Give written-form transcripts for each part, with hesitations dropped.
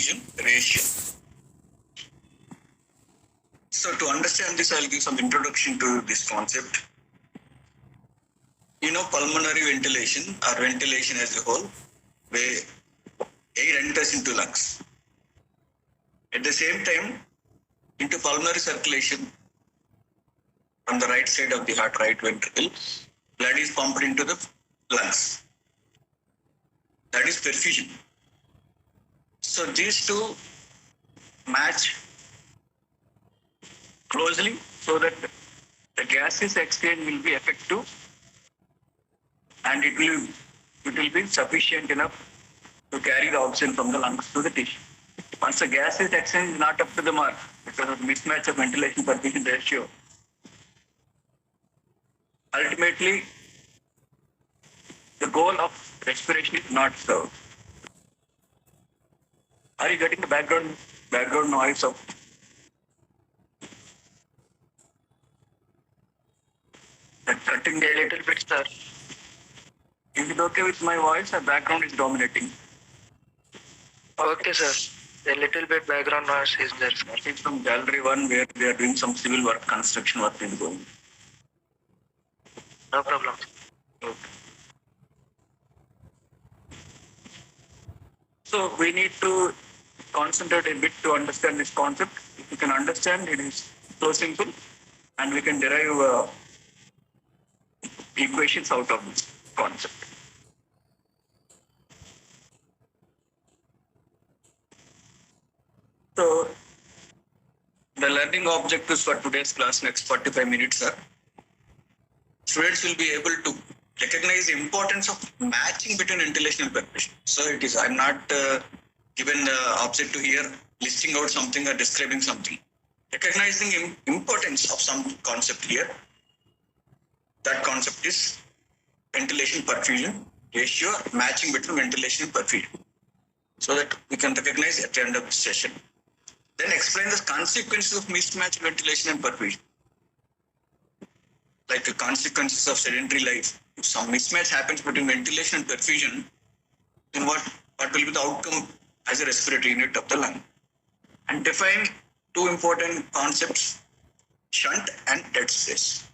perfusion ratio. So to understand this, I'll give some introduction to this concept. Pulmonary ventilation or ventilation as a whole, where air enters into lungs. At the same time, into pulmonary circulation on the right side of the heart, right ventricle, blood is pumped into the lungs. That is perfusion. So these two match closely so that the gases exchange will be effective and it will be sufficient enough to carry the oxygen from the lungs to the tissue. Once the gases exchange is not up to the mark because of mismatch of ventilation perfusion ratio, ultimately the goal of respiration is not served. Are you getting the background noise of that cutting a little bit, sir? Is it okay with my voice or background is dominating? Okay, sir. A little bit background noise is there. That is from gallery 1 where they are doing some civil work, construction work is going. No problem. Okay. So we need to concentrate a bit to understand this concept. If you can understand, it is so simple and we can derive equations out of this concept. So the learning objectives for today's class next 45 minutes are students will be able to recognize the importance of matching between ventilation and perfusion. So it is, I'm not given the objective here, listing out something or describing something. Recognizing importance of some concept here. That concept is ventilation perfusion ratio, matching between ventilation and perfusion. So that we can recognize at the end of the session. Then explain the consequences of mismatched ventilation and perfusion. Like the consequences of sedentary life. If some mismatch happens between ventilation and perfusion, then what will be the outcome as a respiratory unit of the lung? And define two important concepts, shunt and dead space.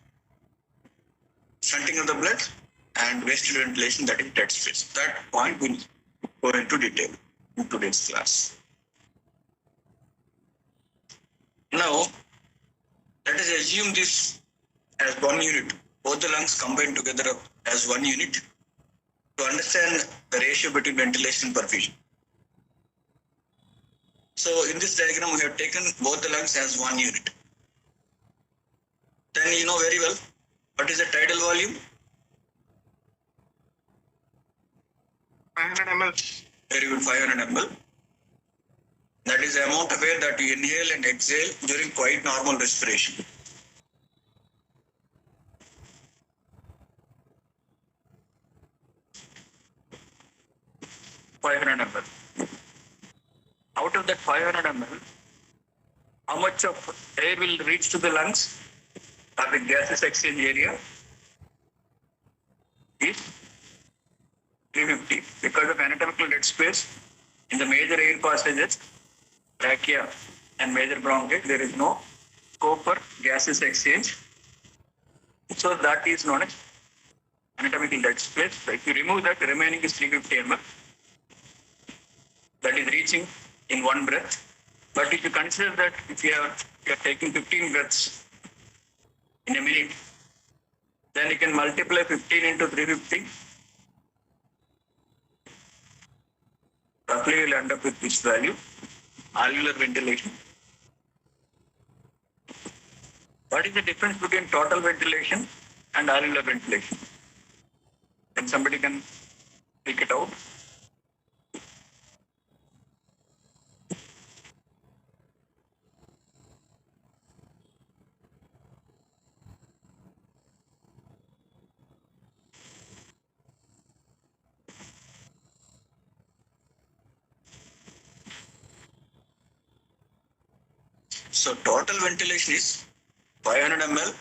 Shunting of the blood and wasted ventilation, that is dead space. That point will go into detail in today's class. Now, let us assume this as one unit, both the lungs combined together as one unit to understand the ratio between ventilation and perfusion. So in this diagram, we have taken both the lungs as one unit. Then you know very well what is the tidal volume? 500 ml. Very good, 500 ml. That is the amount of air that you inhale and exhale during quite normal respiration. ml. Out of that 500 ml, how much of air will reach to the lungs or the gases exchange area is 350. Because of anatomical dead space in the major air passages, trachea and major bronchi, there is no scope for gases exchange. So that is known as anatomical dead space. So if you remove that, the remaining is 350 ml. That is reaching in one breath. But if you consider that if you are taking 15 breaths in a minute, then you can multiply 15 into 350. Roughly you will end up with this value, alveolar ventilation. What is the difference between total ventilation and alveolar ventilation? Then somebody can pick it out. So total ventilation is 500 ml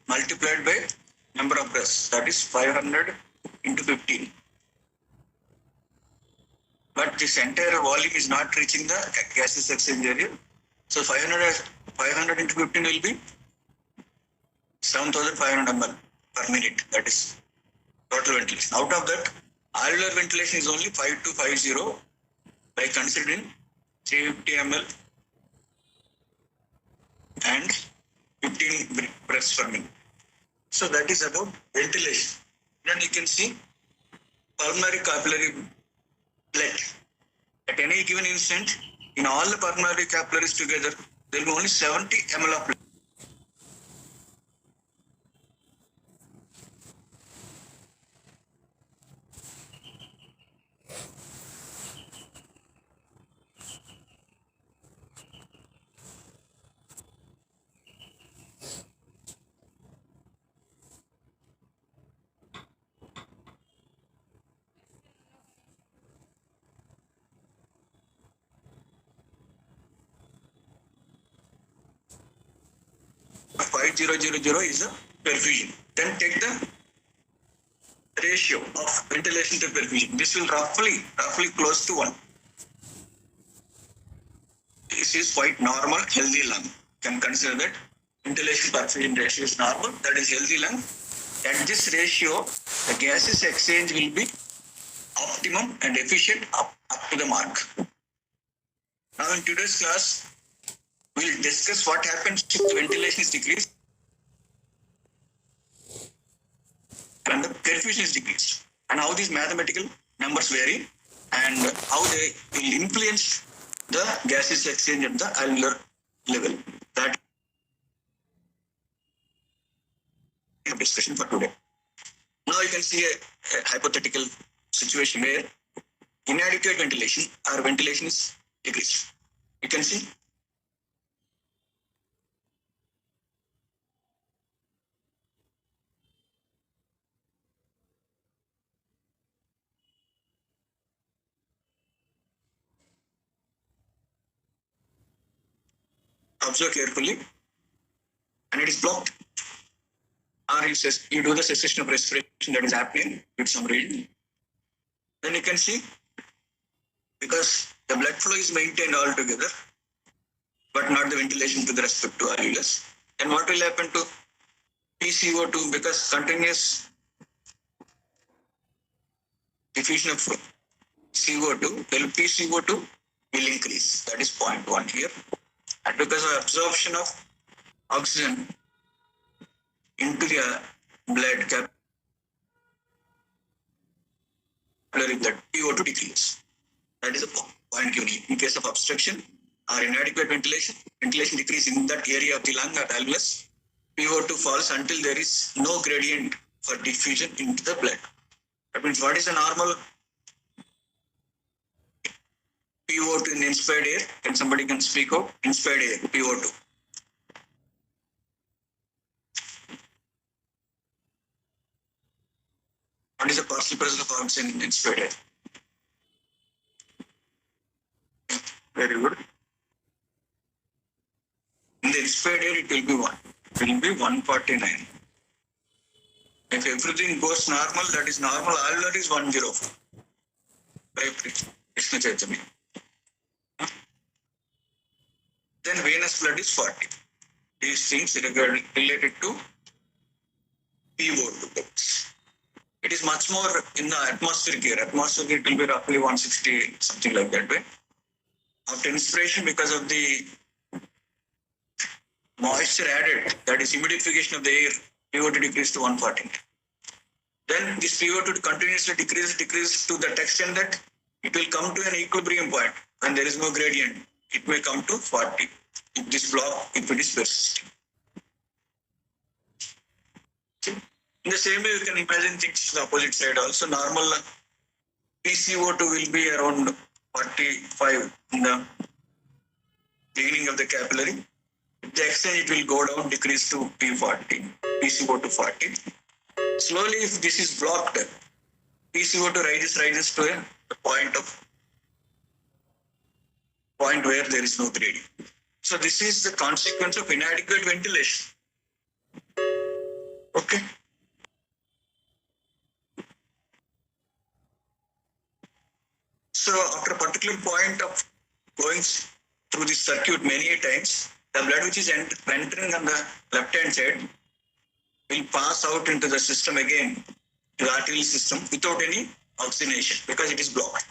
multiplied by number of breaths. That is 500 into 15. but this entire volume is not reaching the gaseous exchange area. So 500 into 15 will be 7,500 ml per minute. That is total ventilation. Out of that, alveolar ventilation is only 5250 by considering 350 ml and 15 breaths per minute. So that is about ventilation. Then you can see pulmonary capillary blood. At any given instant, in all the pulmonary capillaries together, there will be only 70 ml of blood. Five zero zero zero is the perfusion. Then take the ratio of ventilation to perfusion. This will roughly close to 1. This is quite normal, healthy lung. You can consider that ventilation perfusion ratio is normal, that is healthy lung. At this ratio, the gaseous exchange will be optimum and efficient up to the mark. Now in today's class, we will discuss what happens if the ventilation is decreased and the perfusion is decreased, and how these mathematical numbers vary and how they will influence the gaseous exchange at the alveolar level. That is a discussion for today. Now you can see a hypothetical situation where inadequate ventilation or ventilation is decreased. You can see observe carefully, and it is blocked. Or you do the cessation of respiration that is happening with some reading. Then you can see, because the blood flow is maintained altogether, but not the ventilation to the respect to alveolus. And what will happen to PCO2? Because continuous diffusion of CO2, well, PCO2 will increase. That is point 1 here. And because of absorption of oxygen into the blood capillary blood, PO2 decreases. That is a point given. In case of obstruction or inadequate ventilation decrease in that area of the lung or alveolus, PO2 falls until there is no gradient for diffusion into the blood. That means what is a normal PO2 in inspired air? Can somebody can speak out? Inspired air, PO2. What is the partial pressure of oxygen in inspired air? Very good. In the inspired air, it will be 1. It will be 149. If everything goes normal, that is normal. Alveolar is 104. Krishna Chaitanya. Then venous blood is 40. These things are related to PO2. It is much more in the atmospheric air. Atmospheric air will be roughly 160, something like that way. After inspiration, because of the moisture added, that is humidification of the air, PO2 decreased to 140. Then this PO2 continuously decreases to that extent that it will come to an equilibrium point when there is no gradient. It may come to 40 if this block, if it is persisting. In the same way, you can imagine things to the opposite side also. Normal PCO2 will be around 45 in the beginning of the capillary. If the exchange, it will go down, decrease to P40, PCO2 40. Slowly, if this is blocked, PCO2 rises to a point where there is no gradient. So this is the consequence of inadequate ventilation. Okay. So after a particular point of going through this circuit many times, the blood which is entering on the left-hand side will pass out into the system again, to the arterial system, without any oxygenation, because it is blocked,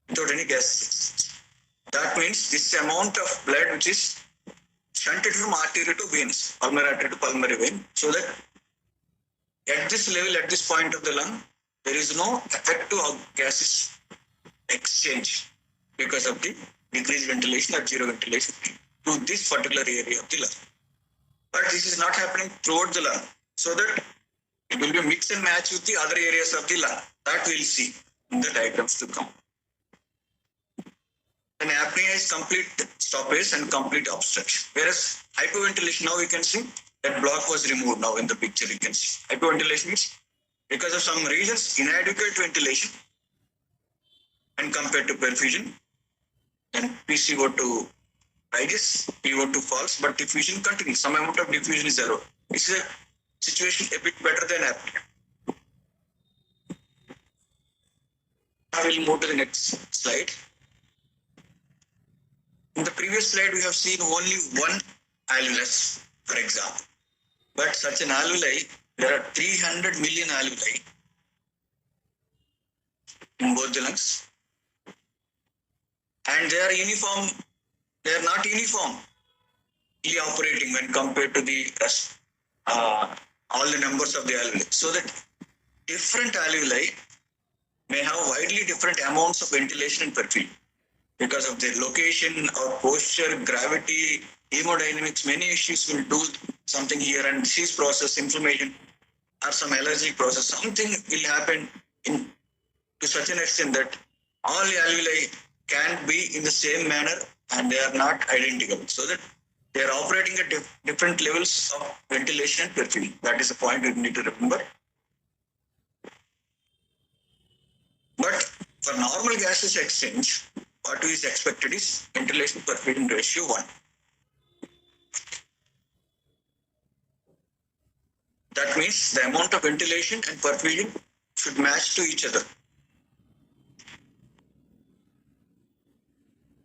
without any gas. That means this amount of blood which is shunted from artery to veins, pulmonary artery to pulmonary vein, so that at this level, at this point of the lung, there is no effective gases exchange because of the decreased ventilation or zero ventilation to this particular area of the lung. But this is not happening throughout the lung, so that it will be mix and match with the other areas of the lung. That we'll see in the diagrams to come. Then apnea is complete stoppage and complete obstruction. Whereas hyperventilation, now we can see that block was removed now in the picture. You can see hyperventilation means because of some reasons inadequate ventilation and compared to perfusion, then PCO2 rises, PO2 falls, but diffusion continues. Some amount of diffusion is zero. This is a situation a bit better than apnea. I will move to the next slide. In the previous slide, we have seen only one alveolus, for example. But such an alveoli, there are 300 million alveoli in both the lungs. And they are uniform, they are not uniformly operating when compared to the rest, all the numbers of the alveoli. So that different alveoli may have widely different amounts of ventilation and perfusion because of their location or posture, gravity, hemodynamics. Many issues will do something here, and disease process, inflammation, or some allergic process. Something will happen to such an extent that all the alveoli can be in the same manner and they are not identical. So that they are operating at different levels of ventilation and perfusion. That is the point we need to remember. But for normal gases exchange, what is expected is ventilation perfusion ratio 1. That means the amount of ventilation and perfusion should match to each other.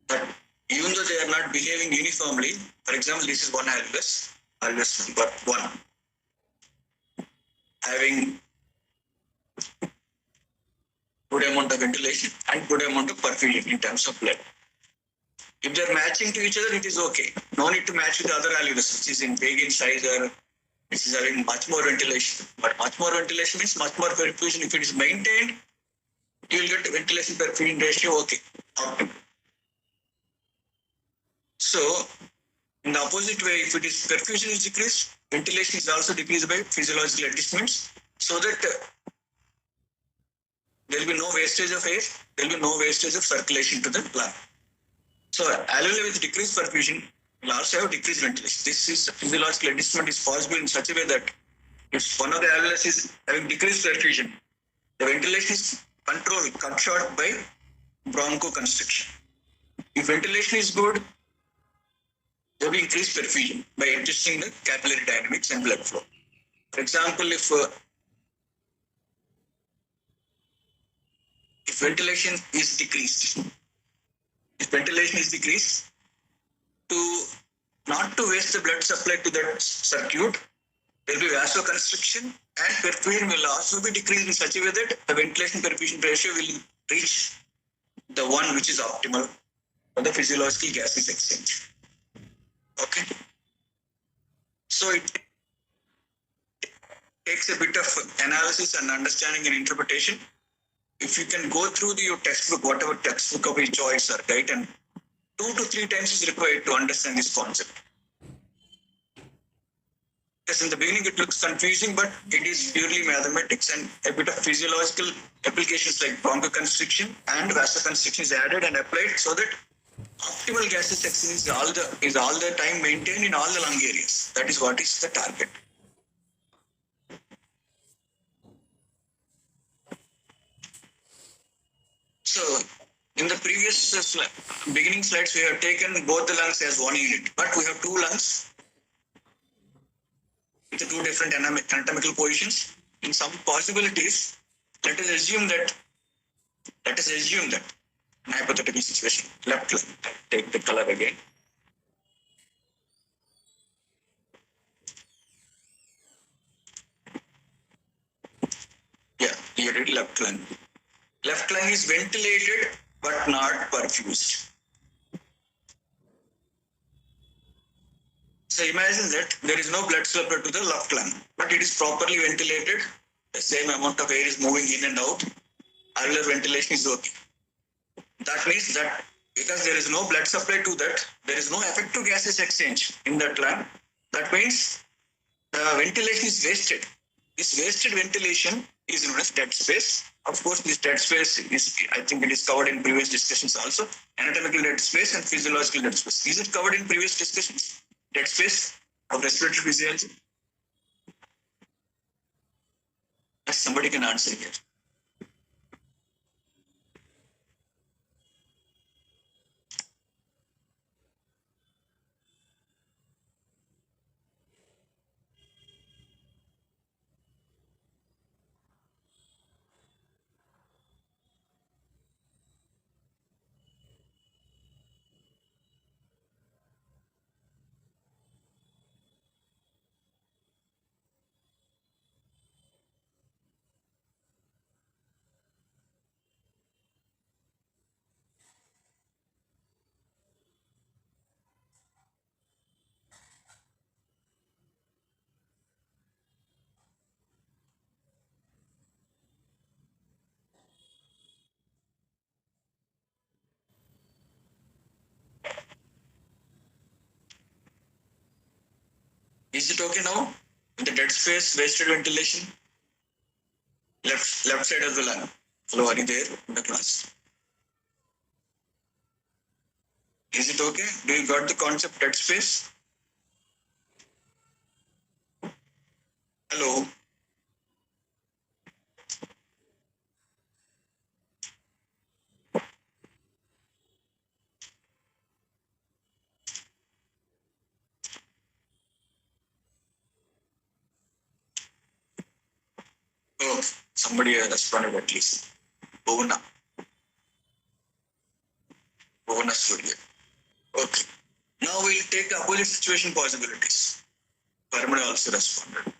But even though they are not behaving uniformly, for example, this is one alveolus, alveolus number 1, having good amount of ventilation and good amount of perfusion in terms of blood. If they are matching to each other, it is okay. No need to match with the other alveolus, which is in big in size or which is having much more ventilation. But much more ventilation means much more perfusion. If it is maintained, you will get ventilation perfusion ratio okay, optimal. So, in the opposite way, if it is perfusion is decreased, ventilation is also decreased by physiological adjustments, so that there will be no wastage of air, there will be no wastage of circulation to the lung. So, alveoli with decreased perfusion will also have decreased ventilation. This is physiological adjustment is possible in such a way that if one of the alveolus is having decreased perfusion, the ventilation is controlled, cut short by bronchoconstriction. If ventilation is good, there will be increased perfusion by adjusting the capillary dynamics and blood flow. For example, if ventilation is decreased, not to waste the blood supply to that circuit, there will be vasoconstriction and perfusion will also be decreased in such a way that the ventilation perfusion ratio will reach the one which is optimal for the physiological gases exchange. Okay. So it takes a bit of analysis and understanding and interpretation. If you can go through your textbook, whatever textbook of your choice or guide, and 2 to 3 times is required to understand this concept. Yes, in the beginning it looks confusing, but it is purely mathematics and a bit of physiological applications like bronchoconstriction and vasoconstriction is added and applied so that optimal gases exchange is all the time maintained in all the lung areas. That is what is the target. So, in the previous beginning slides, we have taken both the lungs as one unit, but we have 2 lungs with 2 different anatomical positions. In some possibilities, let us assume that Let us assume that in hypothetical situation, left lung. Take the color again. Yeah, you read left lung. Left lung is ventilated but not perfused. So imagine that there is no blood supply to the left lung, but it is properly ventilated. The same amount of air is moving in and out. Alveolar ventilation is okay. That means that because there is no blood supply to that, there is no effective gases exchange in that lung. That means the ventilation is wasted. This wasted ventilation is known as dead space. Of course, this dead space is, I think it is covered in previous discussions also. Anatomical dead space and physiological dead space. Is it covered in previous discussions? Dead space of respiratory physiology? Yes, somebody can answer here. Is it okay now? The dead space, wasted ventilation, left side of the lung. Hello, are you there in the class? Is it okay? Do you got the concept dead space? Hello? Oh, somebody responded at least. Bhuvana. Bhuvana Surya. Okay. Now we'll take the opposite situation possibilities. Parmana also responded.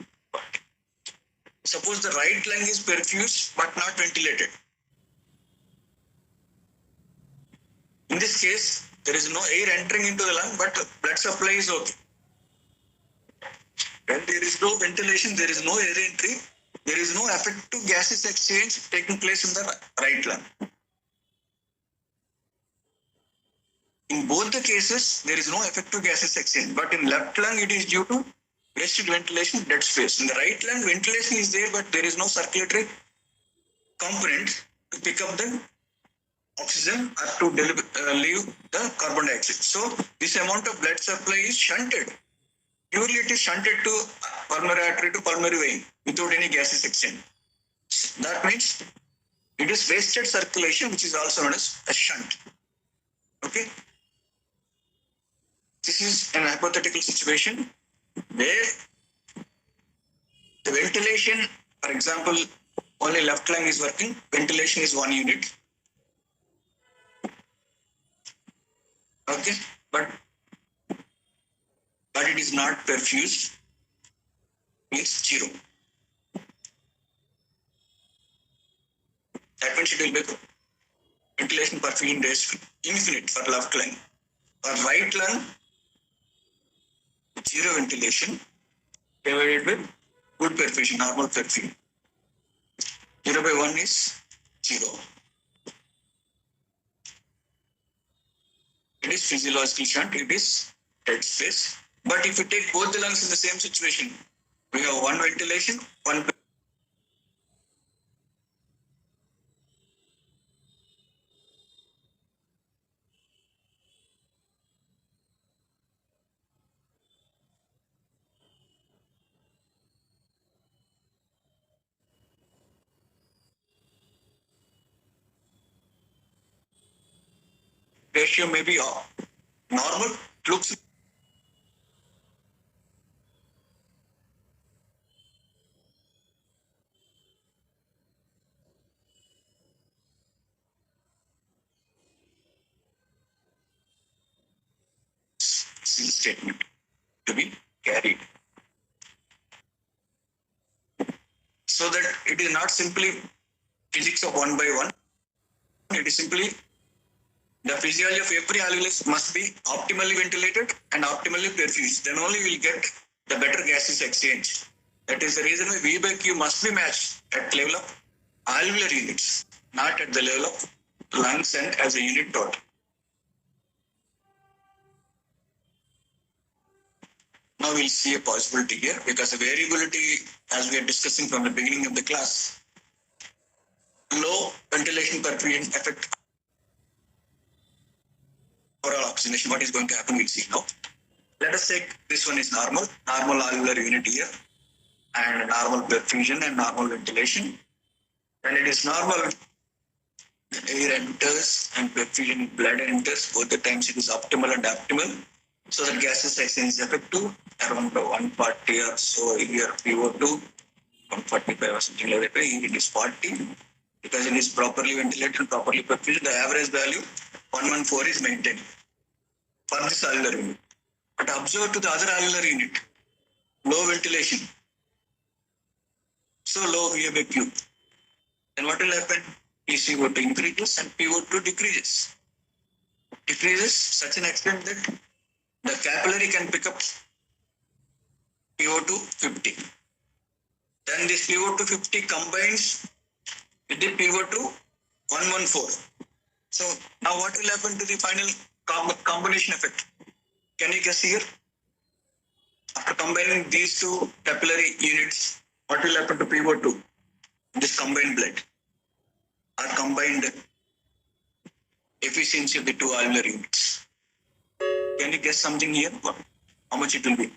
Suppose the right lung is perfused but not ventilated. In this case, there is no air entering into the lung, but blood supply is okay. When there is no ventilation, there is no air entry, there is no effective gases exchange taking place in the right lung. In both the cases, there is no effective gases exchange, but in left lung, it is due to wasted ventilation, dead space. In the right lung, ventilation is there, but there is no circulatory component to pick up the oxygen or to leave the carbon dioxide. So this amount of blood supply is shunted. Purely it is shunted to pulmonary artery to pulmonary vein without any gases exchange. That means it is wasted circulation, which is also known as a shunt. Okay. This is an hypothetical situation where the ventilation, for example, only left lung is working, ventilation is 1 unit. Okay, but it is not perfused, it's 0. That means it will be ventilation perfusion raised infinite for left lung. For right lung, 0 ventilation divided with good perfusion, normal perfusion. 0 by 1 is 0. It is physiological shunt, it is dead space. But if you take both the lungs in the same situation, we have one ventilation, one ratio may be normal, looks This is the statement to be carried. So that it is not simply physics of one by one. It is simply the physiology of every alveolus must be optimally ventilated and optimally perfused. Then only we will get the better gaseous exchange. That is the reason why V by Q must be matched at level of alveolar units, not at the level of lungs and as a unit total. Now we'll see a possibility here because the variability, as we are discussing from the beginning of the class, low ventilation perfusion affect overall oxygenation. What is going to happen, we'll see now. Let us take this one is normal alveolar unit here, and normal perfusion and normal ventilation. When it is normal, air enters and perfusion blood enters. Both the times it is optimal and optimal. So the gaseous exchange is effective around 140 or so here PO2, 145 or something like that. Here it is 40 because it is properly ventilated and properly perfused. The average value 114 is maintained for this alveolar unit. But observe to the other alveolar unit, low ventilation, so low VA by Q. Then what will happen? PCO2 increases and PO2 decreases. Decreases such an extent that the capillary can pick up PO2 50. Then this PO2 50 combines with the PO2 114. So now what will happen to the final combination effect? Can you guess here? After combining these two capillary units, what will happen to PO2? This combined blood or combined efficiency of the two alveolar units. Can you guess something here? How much it will be?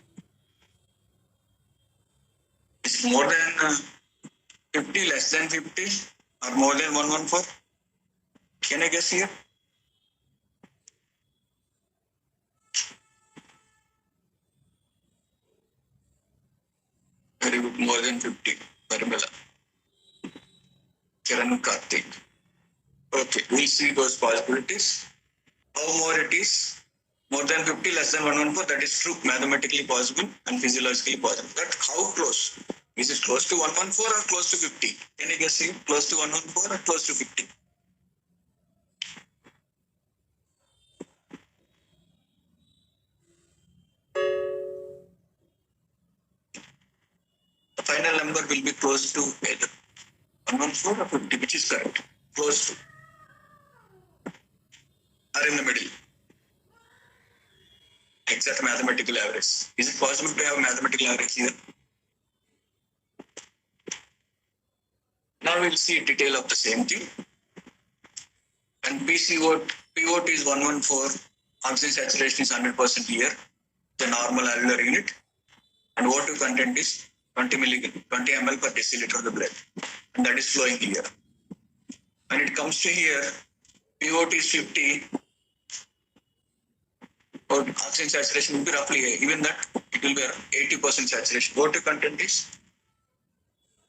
Is it more than 50, less than 50, or more than 114? Can I guess here? Very good, more than 50. Parmela. Kiran Karthik. Okay, we'll see those possibilities. How more it is? More than 50, less than 114, that is true, mathematically possible and physiologically possible. But how close? Is it close to 114 or close to 50? Can you guess here? Close to 114 or close to 50? The final number will be close to either 114 or 50, which is correct. Close to. Or in the middle. Exact mathematical average. Is it possible to have mathematical average here? Now we'll see a detail of the same thing. And PO2 is 114, oxygen saturation is 100% here, the normal alveolar unit, and O2 content is 20 ml per deciliter of the blood, and that is flowing here. When it comes to here, PO2 is 50, or oxygen saturation will be roughly, even that, it will be 80% saturation. O2 content is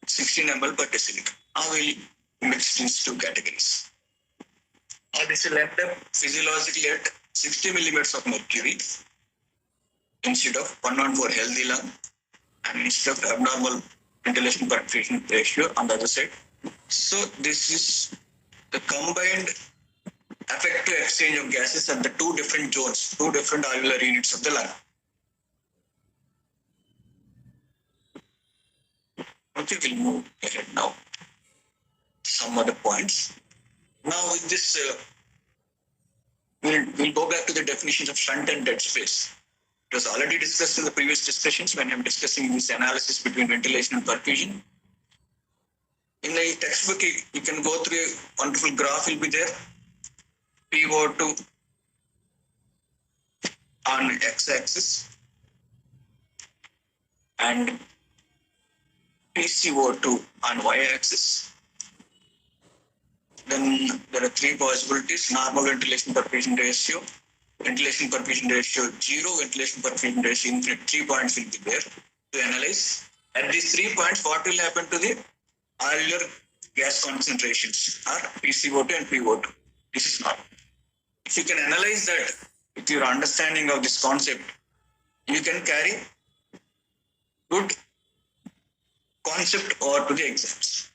16 ml per deciliter. Now we'll mix these two categories. Now this will end up physiologically at 60 millimeters of mercury instead of 114 healthy lung, and instead of abnormal ventilation perfusion ratio on the other side. So this is the combined effective exchange of gases at the two different zones, two different alveolar units of the lung. Okay, we'll move ahead now. Some other points. Now with this, we'll go back to the definitions of shunt and dead space. It was already discussed in the previous discussions when I'm discussing this analysis between ventilation and perfusion. In the textbook, you can go through a wonderful graph will be there. PO2 on x-axis and PCO2 on y-axis. Then there are three possibilities: normal ventilation perfusion ratio, ventilation perfusion ratio 0, ventilation perfusion ratio infinite. 3 points will be there to analyze. At these 3 points, what will happen to the alveolar gas concentrations are PCO2 and PO2. This is not. If you can analyze that with your understanding of this concept, you can carry good concept or to the exams.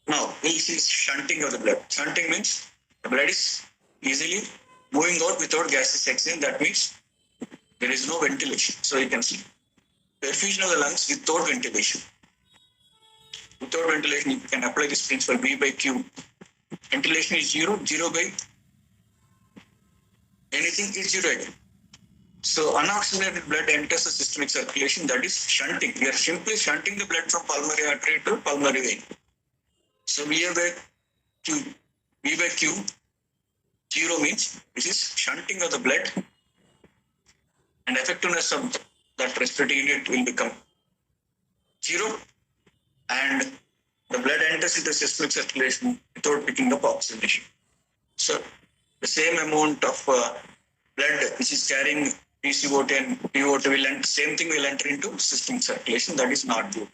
Now, we'll see shunting of the blood. Shunting means the blood is easily moving out without gases exchanging. That means there is no ventilation. So you can see perfusion of the lungs without ventilation. Without ventilation, you can apply this principle V by Q. Ventilation is 0, 0 by anything is 0 again. So unoxygenated blood enters the systemic circulation, that is shunting. We are simply shunting the blood from pulmonary artery to pulmonary vein. So V by Q, 0 means this is shunting of the blood, and effectiveness of that respiratory unit will become 0, and the blood enters into systemic circulation without picking up oxygenation. So the same amount of blood which is carrying PCO2 and PO2 will enter, same thing will enter into systemic circulation. That is not good.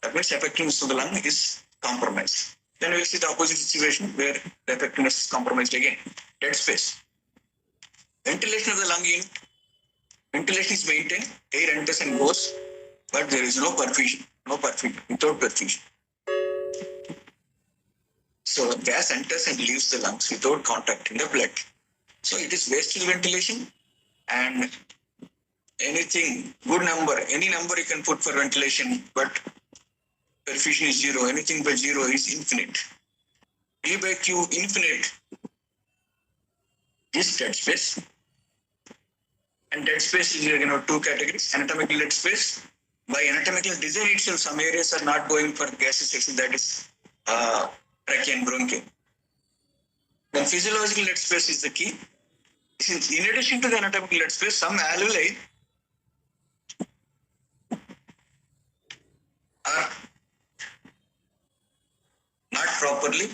That means effectiveness of the lung is compromised. Then we will see the opposite situation where the effectiveness is compromised again. Dead space. Ventilation of the lung unit. Ventilation is maintained. Air enters and goes, but there is no perfusion. No perfusion. Without perfusion. So gas enters and leaves the lungs without contacting the blood. So it is wastage ventilation, and anything, good number, any number you can put for ventilation, but perfusion is 0. Anything but 0 is infinite. V by Q infinite is dead space. And dead space is, two categories. Anatomical dead space. By anatomical design itself, some areas are not going for gases exit, that is trachea and bronchi. Then physiological dead space is the key. Since in addition to the anatomical dead space, some alveoli are not properly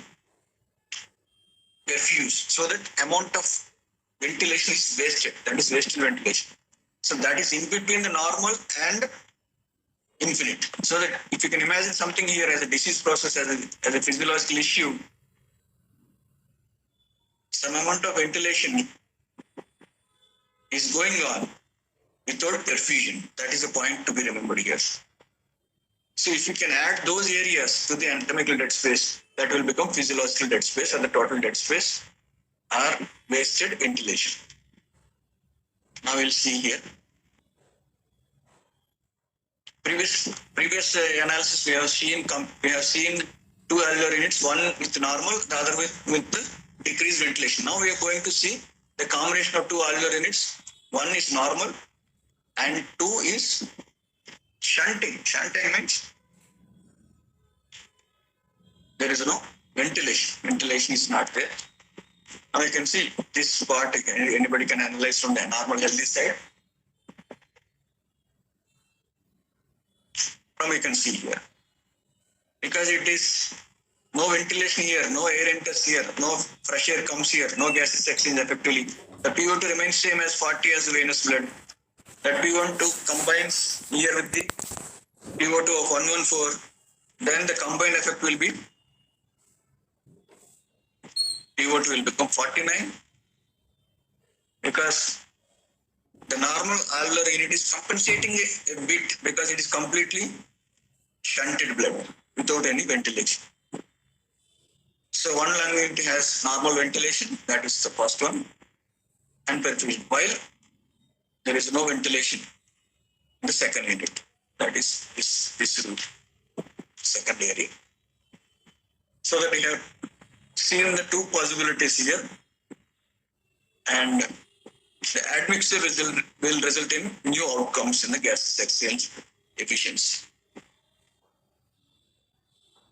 perfused, so that amount of ventilation is wasted. That is wasted ventilation. So that is in between the normal and infinite. So that if you can imagine something here as a disease process, as a physiological issue, some amount of ventilation is going on without perfusion. That is a point to be remembered here. So if you can add those areas to the anatomical dead space, that will become physiological dead space, and the total dead space are wasted ventilation. Now we'll see here. Previous analysis we have seen two alveolar units, one with normal, the other with decreased ventilation. Now we are going to see the combination of two alveolar units. One is normal and 2 is shunting. Shunting means there is no ventilation. Ventilation is not there. Now you can see this part, anybody can analyze from the normal healthy side. Now you can see here. Because it is no ventilation here, no air enters here, no fresh air comes here, no gases exchange effectively. The PO2 remains same as 40 as venous blood. That PO2 combines here with the PO2 of 114. Then the combined effect will be PO2 will become 49, because the normal alveolar unit is compensating a bit because it is completely shunted blood without any ventilation. So one lung unit has normal ventilation, that is the first one, and perfusion, while there is no ventilation in the second unit, that is this route, second area. So that we have seen the two possibilities here, and the admixture will result in new outcomes in the gas exchange efficiency.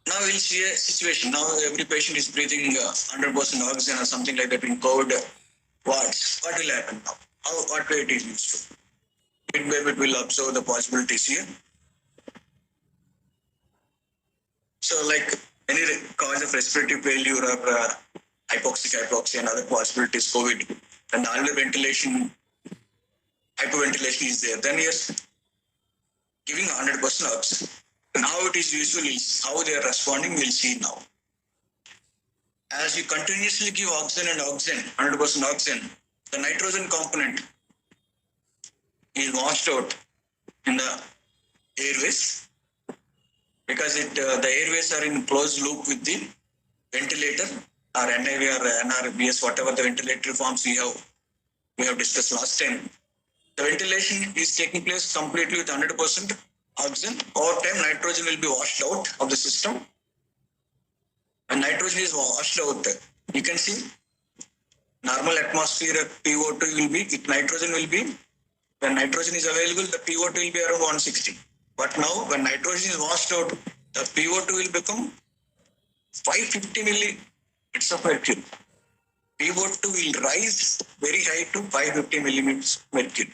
Now we'll see a situation. Now every patient is breathing 100% oxygen or something like that in COVID wards. What will happen now? What way it is useful? Bit by bit we'll observe the possibilities here. So like any cause of respiratory failure or hypoxia and other possibilities, COVID, and alveolar ventilation, hyperventilation is there, then yes, giving 100% oxygen. And how it is useful is how they are responding, we'll see now. As you continuously give oxygen and oxygen, 100% oxygen, the nitrogen component is washed out in the airways because the airways are in closed loop with the ventilator or NIV or NRBS, whatever the ventilator forms we have discussed last time. The ventilation is taking place completely with 100% oxygen. Over time, nitrogen will be washed out of the system. When nitrogen is washed out, you can see normal atmosphere PO2 will be, nitrogen will be, when nitrogen is available, the PO2 will be around 160. But now, when nitrogen is washed out, the PO2 will become 550 millimeters of mercury. PO2 will rise very high to 550 millimeters mercury.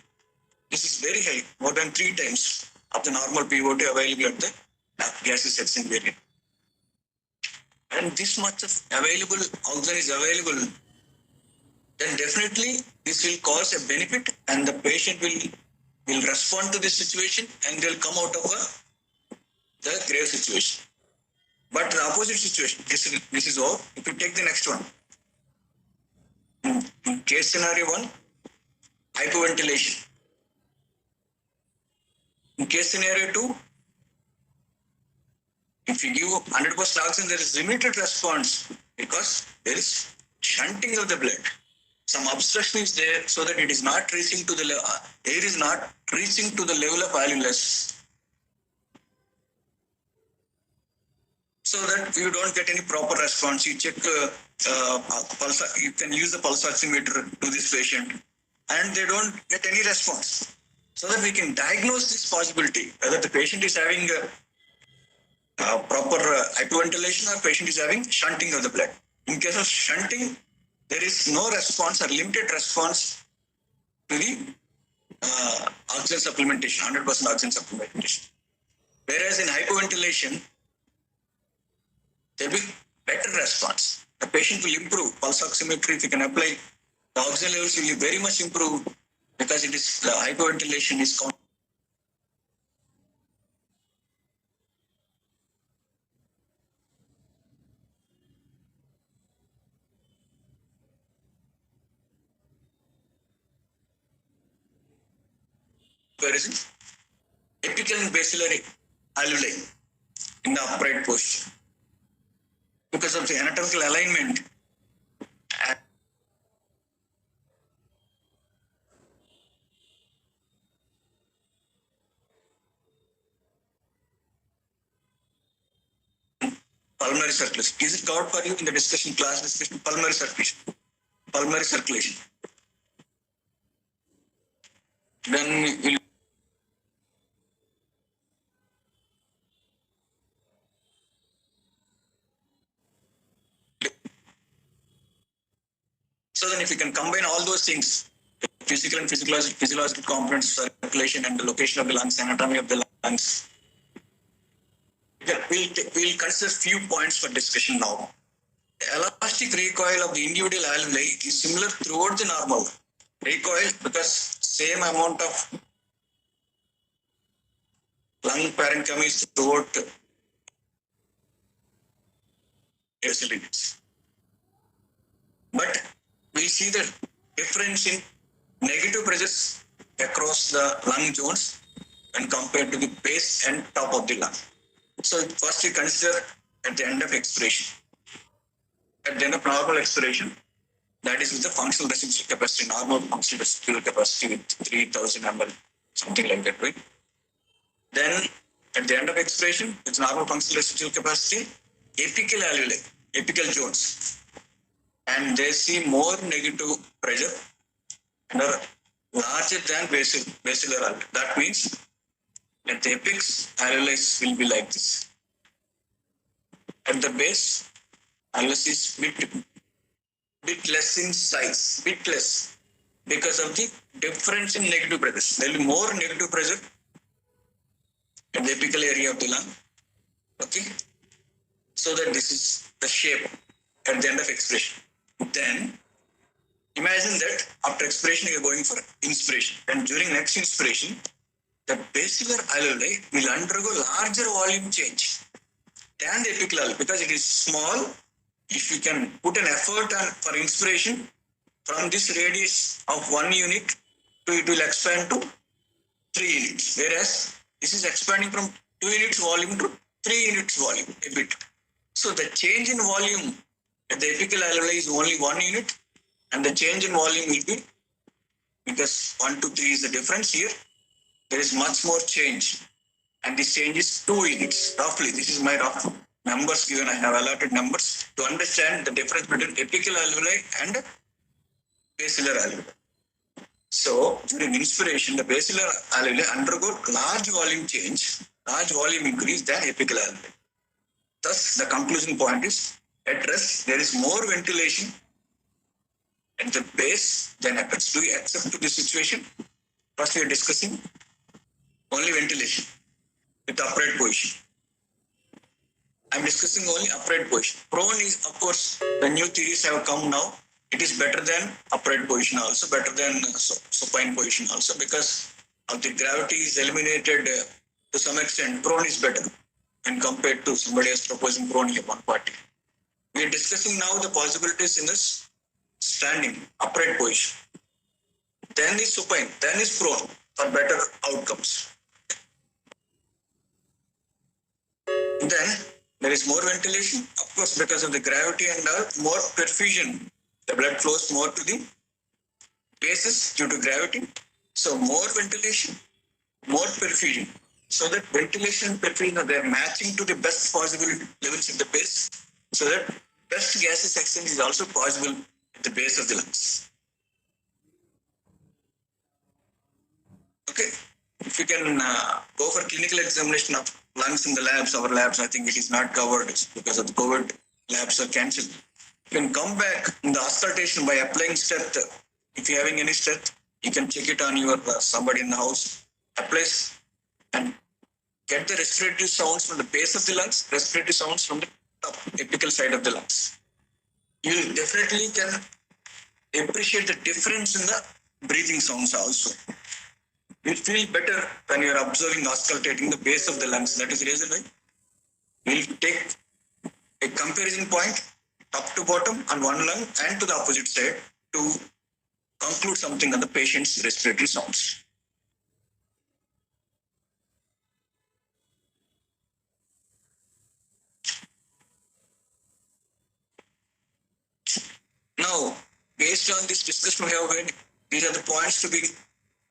This is very high, more than 3 times of the normal PO2 available at the gaseous exchange variant. And this much of available oxygen is available, then definitely this will cause a benefit and the patient will respond to this situation and they'll come out of the grave situation. But the opposite situation, this is all. If you take the next one, in case scenario 1, hypoventilation. In case scenario 2, if you give 100% oxygen, there is limited response because there is shunting of the blood. Some obstruction is there so that it is not reaching to the level, air is not reaching to the level of annulus. So that you don't get any proper response. You check pulse, you can use the pulse oximeter to this patient and they don't get any response. So that we can diagnose this possibility, whether the patient is having proper hypoventilation or patient is having shunting of the blood. In case of shunting, there is no response or limited response to the oxygen supplementation, 100% oxygen supplementation. Whereas in hypoventilation, there will be better response. The patient will improve. Pulse oximetry, if you can apply, the oxygen levels will be very much improved because it is the hypoventilation is comparison. Apical and basilar alveoli in the upright posture. Because of the anatomical alignment, pulmonary circulation. Is it covered for you in the discussion, class discussion? Pulmonary circulation. Pulmonary circulation. Then we'll so then if you can combine all those things, physical and physiological components, circulation and the location of the lungs, anatomy of the lungs, we'll consider few points for discussion now. The elastic recoil of the individual alveoli is similar throughout the normal recoil because same amount of lung parenchyma is throughout nasal digits. But we see the difference in negative pressures across the lung zones when compared to the base and top of the lung. So first we consider at the end of expiration. At the end of normal expiration, that is with the functional residual capacity, normal functional residual capacity with 3000 ml, something like that, right? Then at the end of expiration, with normal functional residual capacity, apical alveoli, apical zones, and they see more negative pressure and are larger than basilar alveoli. That means at the apex, alveoli will be like this. At the base, alveoli is bit less in size, bit less, because of the difference in negative pressure. There will be more negative pressure at the apical area of the lung. Okay, so that this is the shape at the end of expiration. Then imagine that after expiration you are going for inspiration, and during next inspiration, the basilar alveoli will undergo larger volume change than the apical alveoli because it is small. If you can put an effort on for inspiration, from this radius of 1 unit to it will expand to units, whereas this is expanding from 2 units volume to 3 units volume a bit. So the change in volume at the apical alveoli is only 1 unit, and the change in volume will be, because 1 to 3 is the difference here, there is much more change, and this change is 2 units roughly. This is my rough numbers given. I have allotted numbers to understand the difference between apical alveoli and basilar alveoli. So during inspiration, the basilar alveoli undergo large volume change, large volume increase than apical alveoli. Thus, the conclusion point is, at rest, there is more ventilation at the base than apex. Do you accept this situation? First, we are discussing only ventilation with upright position. I am discussing only upright position. Prone is, of course, the new theories have come now. It is better than upright position also, better than supine position also, because of the gravity is eliminated to some extent. Prone is better when compared to somebody else proposing prone here, one party. We are discussing now the possibilities in this standing, upright position. Then is supine, then is prone for better outcomes. Then there is more ventilation, of course, because of the gravity and more perfusion. The blood flows more to the bases due to gravity. So more ventilation, more perfusion. So that ventilation and perfusion, they are matching to the best possible levels at the base. So that best gaseous exchange is also possible at the base of the lungs. Okay. If you can go for clinical examination of lungs in the labs, our labs, I think it is not covered because of the COVID, labs are cancelled. You can come back in the auscultation by applying stent. If you're having any stent, you can check it on your somebody in the house. Apply and get the respiratory sounds from the base of the lungs, respiratory sounds from the top, apical side of the lungs. You definitely can appreciate the difference in the breathing sounds also. You feel better when you are observing, auscultating the base of the lungs. That is the reason why we'll take a comparison point, top to bottom on one lung and to the opposite side to conclude something on the patient's respiratory sounds. Now, based on this discussion we have had, these are the points to be,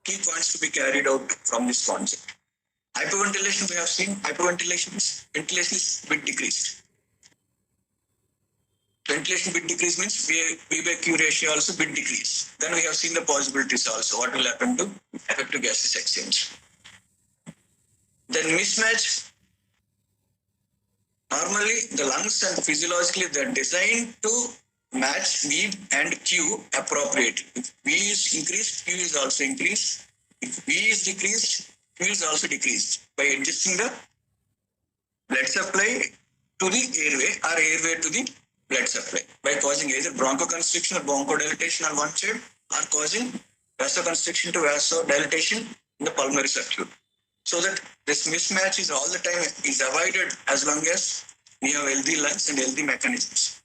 key points to be carried out from this concept. Hyperventilation, we have seen, ventilation is bit decreased. Ventilation bit decrease means V by Q ratio also bit decrease. Then we have seen the possibilities also, what will happen to effective gaseous exchange. Then mismatch. Normally, the lungs and physiologically they are designed to match V and Q appropriately. If V is increased, Q is also increased. If V is decreased, Q is also decreased by adjusting the blood supply to the airway or airway to the blood supply by causing either bronchoconstriction or bronchodilation on one side or causing vasoconstriction to vasodilatation in the pulmonary circuit. So that this mismatch is all the time is avoided as long as we have healthy lungs and healthy mechanisms.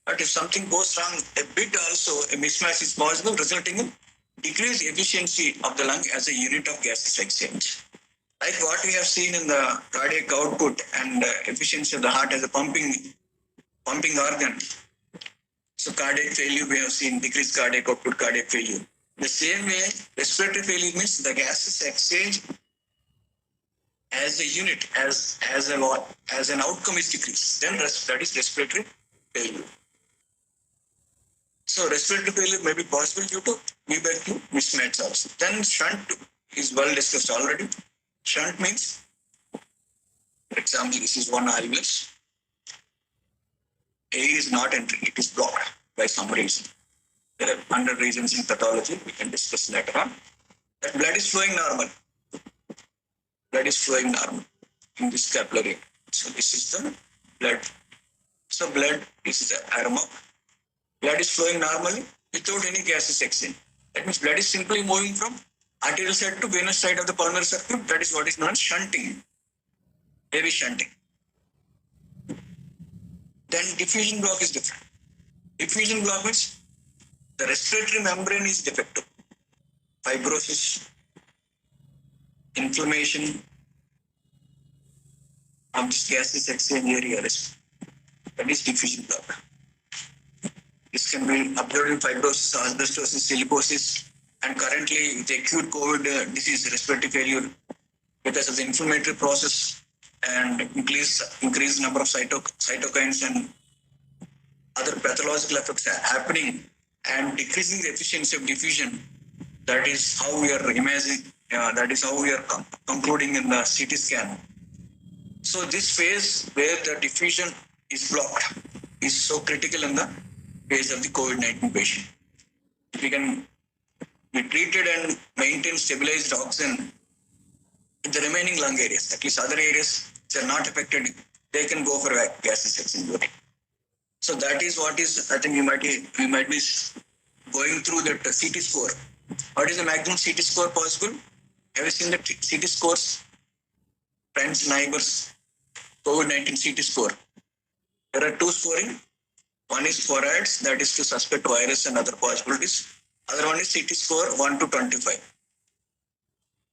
But if something goes wrong a bit also, a mismatch is possible, resulting in decreased efficiency of the lung as a unit of gaseous exchange. Like what we have seen in the cardiac output and efficiency of the heart as a pumping organ. So cardiac failure, we have seen decreased cardiac output, cardiac failure. The same way, respiratory failure means the gaseous exchange as a unit, as an outcome is decreased. Then that is respiratory failure. So respiratory failure may be possible due to V by Q mismatch also. Then shunt is well discussed already. Shunt means, for example, this is one alveolus. Air is not entering, it is blocked by some reason. There are 100 reasons in pathology, we can discuss later on. That blood is flowing normal. Blood is flowing normal in this capillary. So this is the blood. So blood is the aroma. Blood is flowing normally without any gaseous exchange. That means blood is simply moving from arterial side to venous side of the pulmonary circuit. That is what is known as shunting. Heavy shunting. Then diffusion block is different. Diffusion block means the respiratory membrane is defective. Fibrosis, inflammation of this gaseous exchange area, that is diffusion block. This can be observed in fibrosis, asbestosis, silicosis, and currently the acute COVID disease, respiratory failure, because of the inflammatory process and increased number of cytokines and other pathological effects are happening and decreasing the efficiency of diffusion. That is how we are imagining, that is how we are concluding in the CT scan. So this phase where the diffusion is blocked is so critical in the phase of the COVID-19 patient. If we can be treated and maintain stabilized oxygen in the remaining lung areas, at least other areas which are not affected, they can go for gaseous exchange. So that is what is, I think we might be going through that CT score. What is the maximum CT score possible? Have you seen the CT scores? Friends, neighbors, COVID-19 CT score. There are two scoring. One is FORADS, that is to suspect virus and other possibilities. Other one is CT score 1 to 25.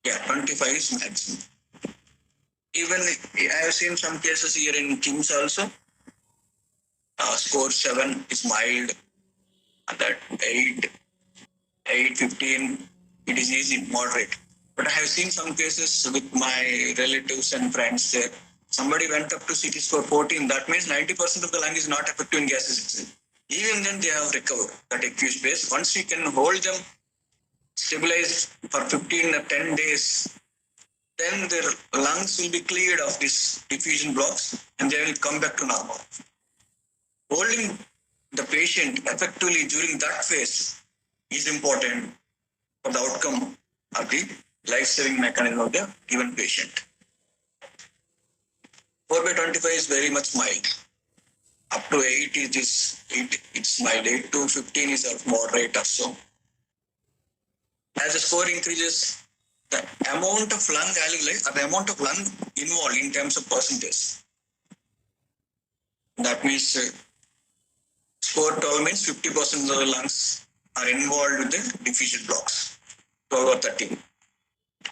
Yeah, 25 is maximum. Even I have seen some cases here in KIMS also. Score 7 is mild, and that 8, 15, it is easy, moderate. But I have seen some cases with my relatives and friends there. Somebody went up to CT score 14. That means 90% of the lung is not affected in gaseous exchange. Even then, they have recovered that acute space. Once we can hold them stabilized for 15 or 10 days, then their lungs will be cleared of these diffusion blocks and they will come back to normal. Holding the patient effectively during that phase is important for the outcome of the life-saving mechanism of the given patient. 4/25 is very much mild. Up to 8 it's mild. 8 to 15 is of moderate or so. As the score increases, the amount of lung alveoli or the amount of lung involved in terms of percentage. That means score 12 means 50% of the lungs are involved with the diffusion blocks. 12 or 13.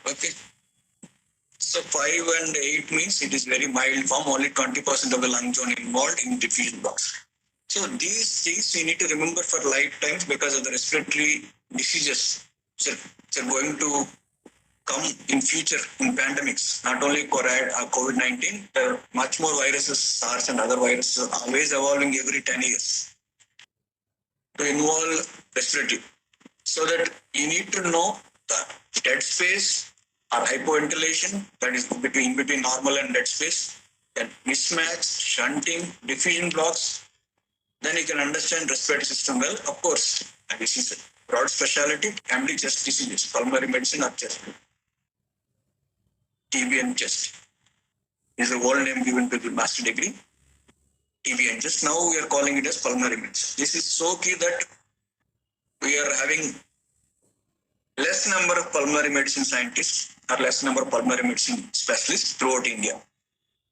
Okay. So 5 and 8 means it is very mild form, only 20% of the lung zone involved in diffusion blocks. So these things we need to remember for lifetimes because of the respiratory diseases which are going to come in future in pandemics, not only COVID-19, there are much more viruses, SARS and other viruses are always evolving every 10 years to involve respiratory. So that you need to know the dead space or hypoventilation, that is between normal and dead space, then mismatch, shunting, diffusion blocks, then you can understand respiratory system well. Of course, this is a broad specialty, can be chest diseases, pulmonary medicine or chest. TB and chest is the old name given to the master degree. TB and chest. Now we are calling it as pulmonary medicine. This is so key that we are having less number of pulmonary medicine scientists or less number of pulmonary medicine specialists throughout India.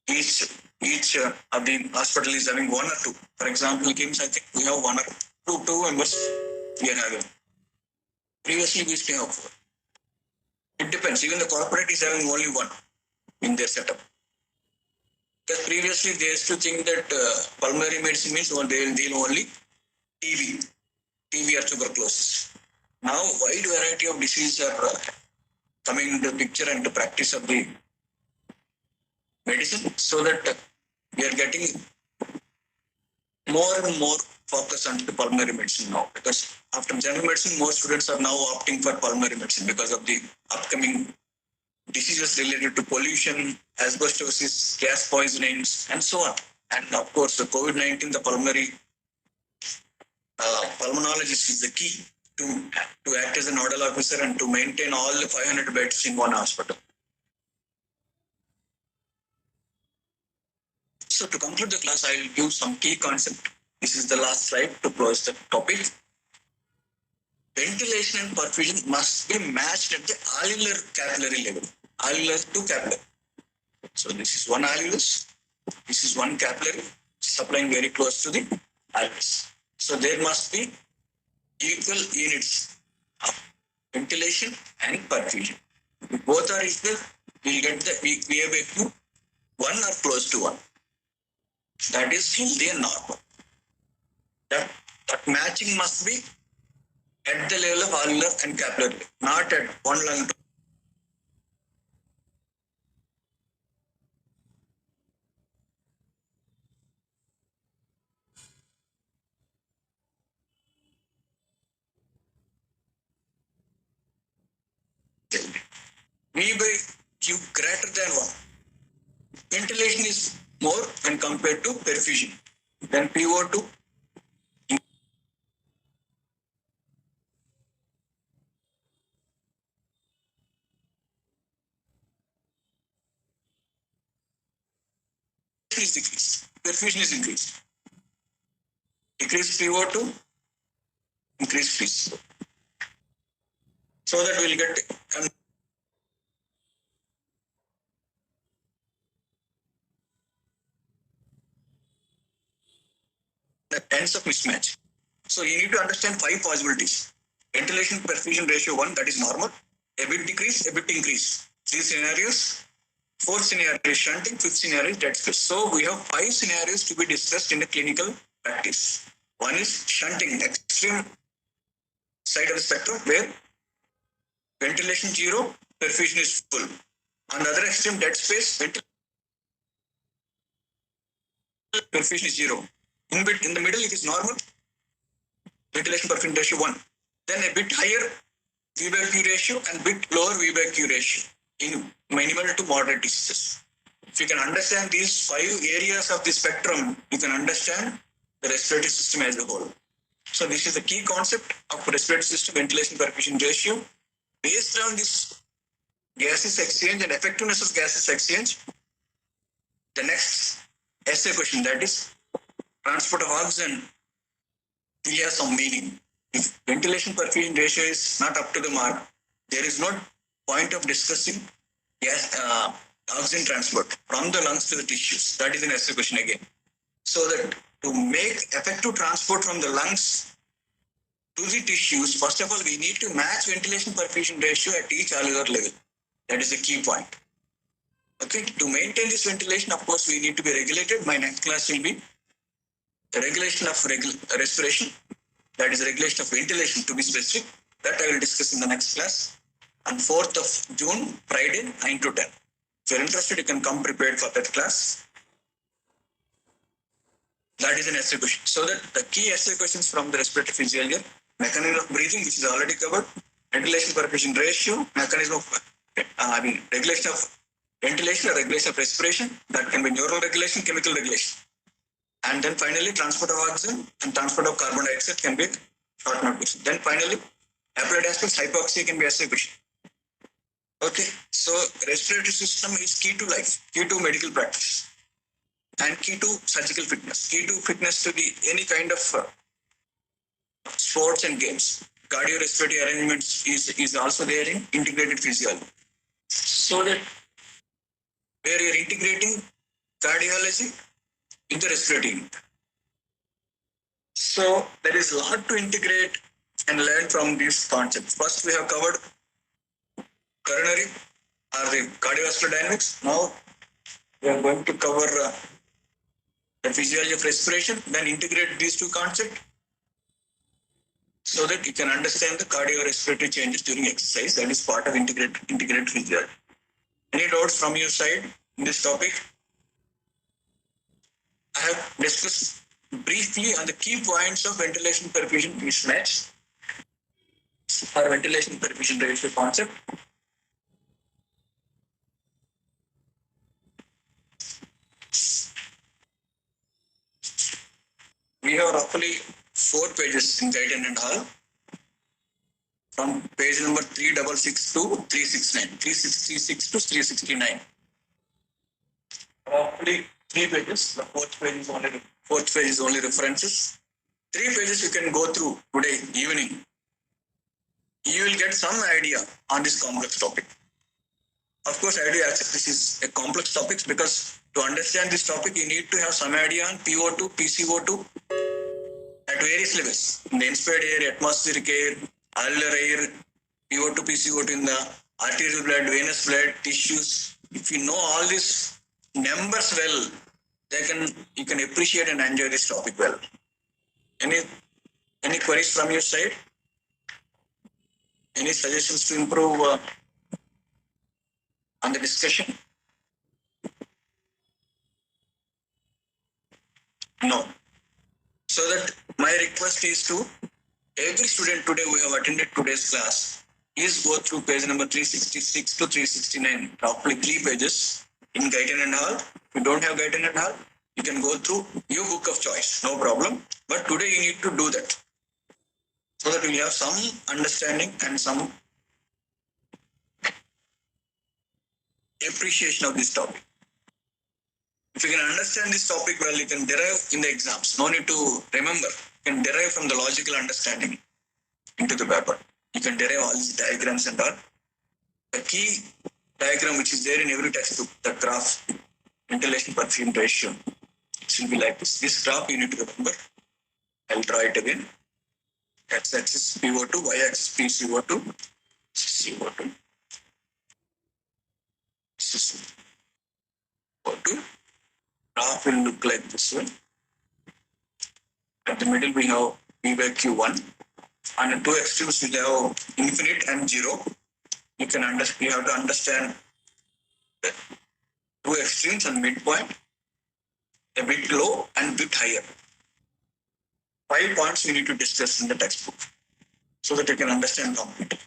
Each of the hospital is having 1 or 2. For example, KIMS, I think we have 1 or 2 members we are having. Previously, we used to have 4. It depends. Even the corporate is having only 1 in their setup. Because previously, they used to think that pulmonary medicine means they will deal only TB or tuberculosis. Now, wide variety of diseases are coming into picture and to practice of the medicine, so that we are getting more and more focus on the pulmonary medicine now. Because after general medicine, most students are now opting for pulmonary medicine because of the upcoming diseases related to pollution, asbestosis, gas poisonings, and so on. And of course, the COVID-19, the pulmonologist is the key to act as a nodal officer and to maintain all the 500 beds in one hospital. So to conclude the class, I will give some key concept. This is the last slide to close the topic. Ventilation and perfusion must be matched at the alveolar capillary level. Alveolar to capillary. So this is one alveolus. This is one capillary supplying very close to the alveolus. So there must be equal units of ventilation and perfusion. If both are equal, we'll get the VAQ 1 or close to 1. That is healthy and normal. That matching must be at the level of alveolar and capillary, not at one lung. V by Q greater than 1. Ventilation is more when compared to perfusion. Then PO2 is decreased. Perfusion is increased. Decrease PO2, increase freeze. So that we'll get the ends of mismatch. So you need to understand 5 possibilities. Ventilation perfusion ratio 1, that is normal. A bit decrease, a bit increase. 3 scenarios. 4th scenario is shunting, 5th scenario is dead space. So we have 5 scenarios to be discussed in the clinical practice. One is shunting, extreme side of the spectrum where ventilation 0, perfusion is full. On the other extreme, dead space, perfusion is 0. In the middle, it is normal. Ventilation perfusion ratio 1. Then a bit higher V by Q ratio and bit lower V by Q ratio in minimal to moderate diseases. If you can understand these 5 areas of the spectrum, you can understand the respiratory system as a whole. So this is the key concept of respiratory system ventilation perfusion ratio. Based on this gases exchange and effectiveness of gases exchange, the next essay question, that is transport of oxygen, will have some meaning. If ventilation perfusion ratio is not up to the mark, there is no point of discussing oxygen transport from the lungs to the tissues. That is an essay question again. So that to make effective transport from the lungs to the tissues, first of all, we need to match ventilation perfusion ratio at each alveolar level. That is a key point. Okay, to maintain this ventilation, of course, we need to be regulated. My next class will be the regulation of respiration. That is regulation of ventilation, to be specific. That I will discuss in the next class on 4th of June, Friday, 9 to 10. If you're interested, you can come prepared for that class. That is an essay question. So that the key essay questions from the respiratory physiology, mechanism of breathing, which is already covered, ventilation perfusion ratio, mechanism of regulation of ventilation or regulation of respiration, that can be neural regulation, chemical regulation. And then finally, transport of oxygen and transport of carbon dioxide can be short note question. Then finally, applied aspects, hypoxia can be essay question. Okay, so respiratory system is key to life, key to medical practice, and key to surgical fitness, key to fitness to the any kind of sports and games. Cardiorespiratory arrangements is also there in integrated physiology. So that where you're integrating cardiology with the respiratory unit. So there is a lot to integrate and learn from these concepts. First, we have covered coronary or the cardiovascular dynamics. Now we are going to cover the physiology of respiration, then integrate these two concepts so that you can understand the cardiorespiratory changes during exercise. That is part of integrated physiology. Any doubts from your side in this topic? I have discussed briefly on the key points of ventilation perfusion mismatch or ventilation perfusion ratio concept. We have roughly 4 pages in guidance and all. From page number 366 to 369, 366 to 369. Roughly 3 pages. The fourth page is only references. 3 pages you can go through today evening. You will get some idea on this complex topic. Of course, I do accept this is a complex topic because to understand this topic, you need to have some idea on PO2, PCO2 at various levels. In the inspired air, atmospheric air, alveolar air, PO2, PCO2 in the arterial blood, venous blood, tissues. If you know all these numbers well, you can appreciate and enjoy this topic well. Any queries from your side? Any suggestions to improve on the discussion? No. So that my request is to every student today who have attended today's class is go through page number 366 to 369, roughly 3 pages in guidance and all. If you don't have guidance and all, you can go through your book of choice, no problem. But today you need to do that so that you have some understanding and some appreciation of this topic. If you can understand this topic well, you can derive in the exams. No need to remember. You can derive from the logical understanding into the paper. You can derive all these diagrams and all. The key diagram which is there in every textbook, the graph, ventilation perfume ratio, it will be like this. This graph you need to remember. I'll draw it again. X-axis PO2, Y-axis PCO2, CO2, CO2. Graph will look like this one. At the middle we have P by Q1. And the two extremes we have infinite and zero. You have to understand the two extremes and midpoint, a bit low and bit higher. 5 points we need to discuss in the textbook so that you can understand completely.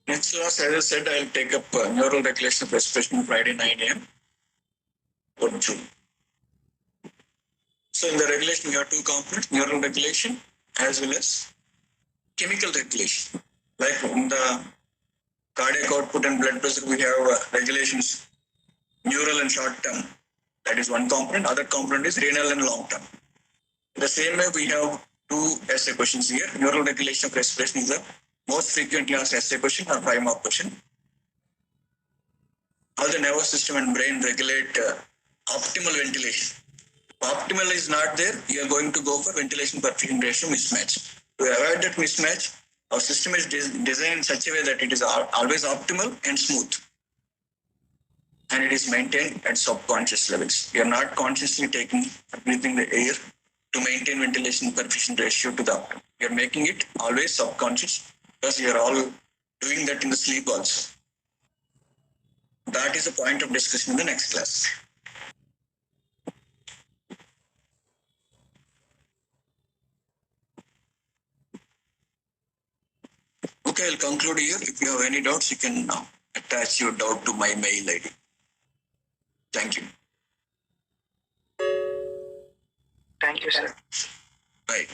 Next class, as I said, I'll take up neural regulation of respiration Friday 9 a.m. for June. So in the regulation, we have two components, neural regulation as well as chemical regulation. Like in the cardiac output and blood pressure, we have regulations, neural and short term. That is one component. Other component is renal and long term. The same way, we have two essay questions here. Neural regulation of respiration is the most frequently asked essay question or 5-mark question. How the nervous system and brain regulate optimal ventilation. If optimal is not there, you are going to go for ventilation perfusion ratio mismatch. To avoid that mismatch, our system is designed in such a way that it is always optimal and smooth. And it is maintained at subconscious levels. You are not consciously taking breathing the air to maintain ventilation perfusion ratio to the optimum. You are making it always subconscious because you are all doing that in the sleep also. That is a point of discussion in the next class. Okay, I'll conclude here. If you have any doubts, you can attach your doubt to my mail ID. Thank you. Thank you, sir. Bye.